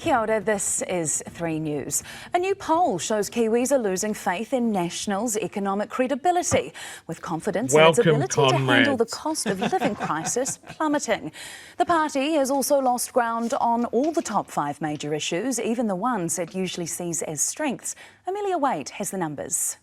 Kia ora, this is 3 News. A new poll shows Kiwis are losing faith in National's economic credibility, with confidence in its ability to handle the cost of living crisis plummeting. The party has also lost ground on all the top 5 major issues, even the ones it usually sees as strengths. Amelia Wade has the numbers.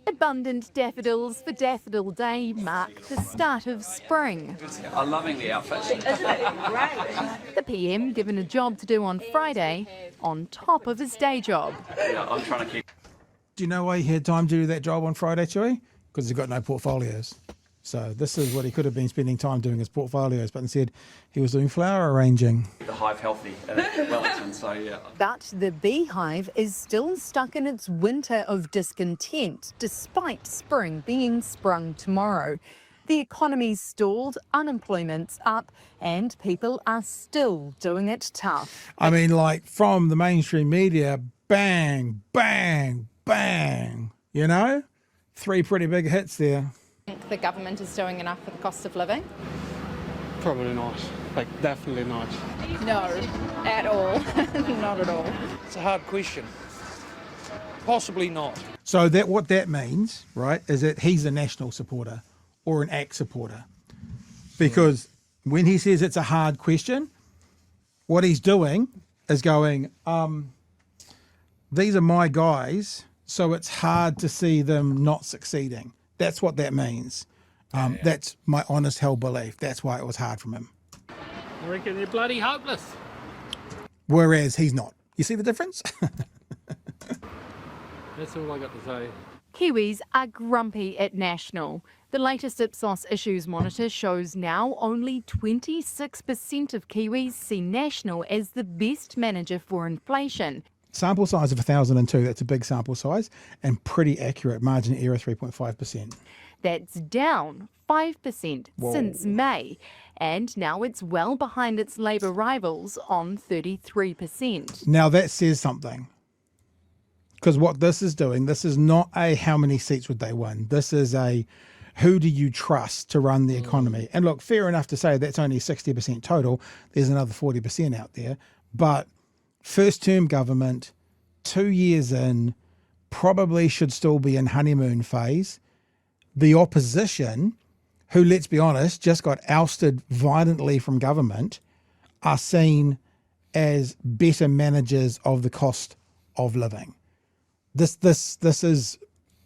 Abundant daffodils for Daffodil Day mark the start of spring. I'm loving the outfit. Isn't it great? The PM given a job to do on Friday on top of his day job. Yeah, I'm trying to keep... Do you know why he had time to do that job on Friday, Chewie? Because he's got no portfolios. So this is what he could have been spending time doing, his portfolios, but instead he was doing flower arranging. The hive healthy at Wellington, so yeah. But the beehive is still stuck in its winter of discontent, despite spring being sprung tomorrow. The economy's stalled, unemployment's up, and people are still doing it tough. I mean, like, from the mainstream media, bang, bang, bang, you know? 3 pretty big hits there. Think the government is doing enough for the cost of living? Probably not. Like, definitely not. No, at all. Not at all. It's a hard question. Possibly not. So that what that means, right, is that he's a National supporter or an ACT supporter. Because when he says it's a hard question, what he's doing is going, these are my guys, so it's hard to see them not succeeding. That's what that means. That's my honest held belief. That's why it was hard from him. I reckon they're bloody hopeless. Whereas he's not. You see the difference? That's all I got to say. Kiwis are grumpy at National. The latest Ipsos Issues Monitor shows now only 26% of Kiwis see National as the best manager for inflation. Sample size of 1,002, that's a big sample size and pretty accurate. Margin of error 3.5%. That's down 5% since May, and now it's well behind its Labour rivals on 33%. Now that says something. Because what this is doing, this is not a how many seats would they win. This is a who do you trust to run the economy? And look, fair enough to say that's only 60% total. There's another 40% out there. But first term government, 2 years in, probably should still be in honeymoon phase. The opposition, who, let's be honest, just got ousted violently from government, are seen as better managers of the cost of living. This is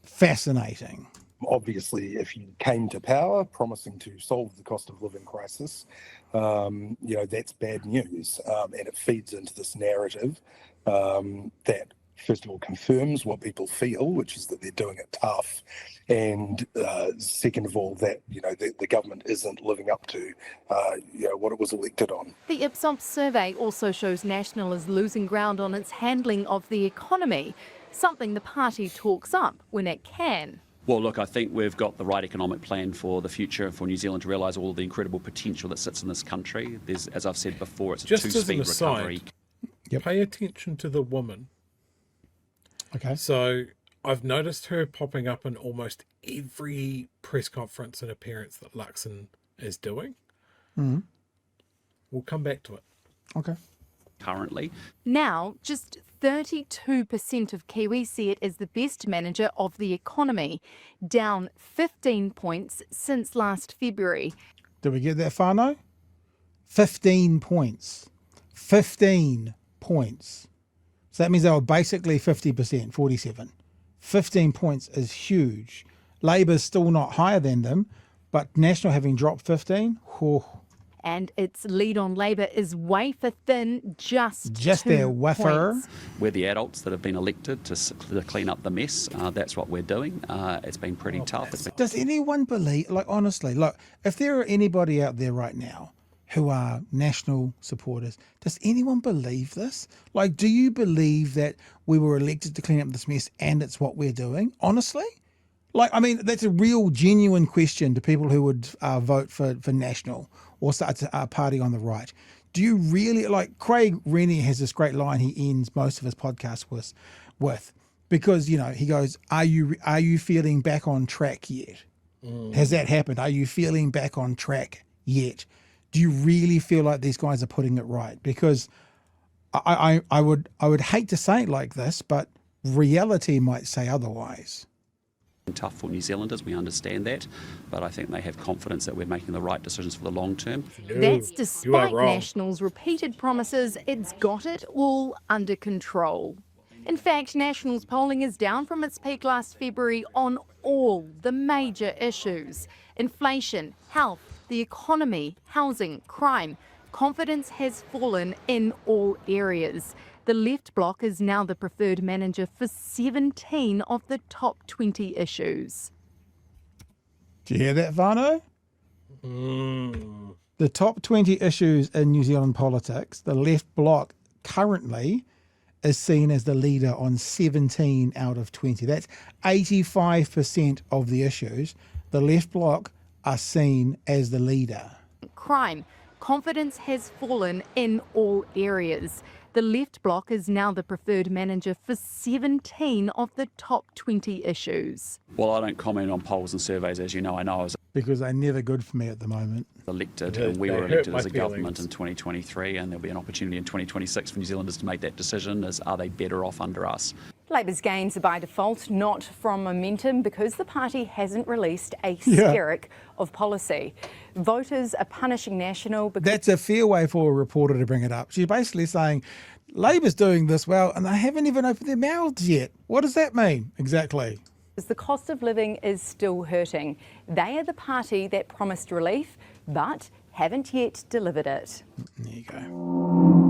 fascinating. Obviously, if you came to power promising to solve the cost of living crisis, that's bad news. And it feeds into this narrative that, first of all, confirms what people feel, which is that they're doing it tough. And second of all, that, the government isn't living up to, what it was elected on. The Ipsos survey also shows National is losing ground on its handling of the economy, something the party talks up when it can. Well, look, I think we've got the right economic plan for the future for New Zealand to realise all the incredible potential that sits in this country. There's, as I've said before, it's a just two-speed as an aside, recovery. Pay attention to the woman. Okay. So I've noticed her popping up in almost every press conference and appearance that Luxon is doing. Mm-hmm. We'll come back to it. Okay. Currently. Now, just 32% of Kiwis see it as the best manager of the economy, down 15 points since last February. Did we get that far now? 15 points. 15 points. So that means they were basically 50%, 47. 15 points is huge. Labour's still not higher than them, but National having dropped 15, and its lead on Labour is wafer thin, just their wafer. points. We're the adults that have been elected to clean up the mess. That's what we're doing. It's been pretty tough. Does anyone believe, like, honestly, look, if there are anybody out there right now who are National supporters, does anyone believe this? Like, do you believe that we were elected to clean up this mess and it's what we're doing? Honestly? Like, I mean, that's a real genuine question to people who would vote for National or start a party on the right. Do you really, like, Craig Rennie has this great line he ends most of his podcasts with because, he goes, are you feeling back on track yet? Has that happened? Are you feeling back on track yet? Do you really feel like these guys are putting it right? Because I would hate to say it like this, but reality might say otherwise. Tough for New Zealanders, we understand that, but I think they have confidence that we're making the right decisions for the long term. That's despite Nationals' repeated promises it's got it all under control. In fact, Nationals polling is down from its peak last February on all the major issues: inflation, health, the economy, housing, crime. Confidence has fallen in all areas. The left bloc is now the preferred manager for 17 of the top 20 issues. Do you hear that, Vano? The top 20 issues in New Zealand politics, the left bloc currently is seen as the leader on 17 out of 20. That's 85% of the issues. The left bloc are seen as the leader. Crime. Confidence has fallen in all areas. The left bloc is now the preferred manager for 17 of the top 20 issues. Well, I don't comment on polls and surveys, as you know. I know I was Because they're never good for me at the moment. elected, and we were elected as a government in 2023, and there'll be an opportunity in 2026 for New Zealanders to make that decision, as are they better off under us? Labor's gains are by default, not from momentum, because the party hasn't released a skerrick of policy. Voters are punishing National because... That's a fair way for a reporter to bring it up. She's basically saying, Labor's doing this well, and they haven't even opened their mouths yet. What does that mean? Exactly. The cost of living is still hurting. They are the party that promised relief, but haven't yet delivered it. There you go.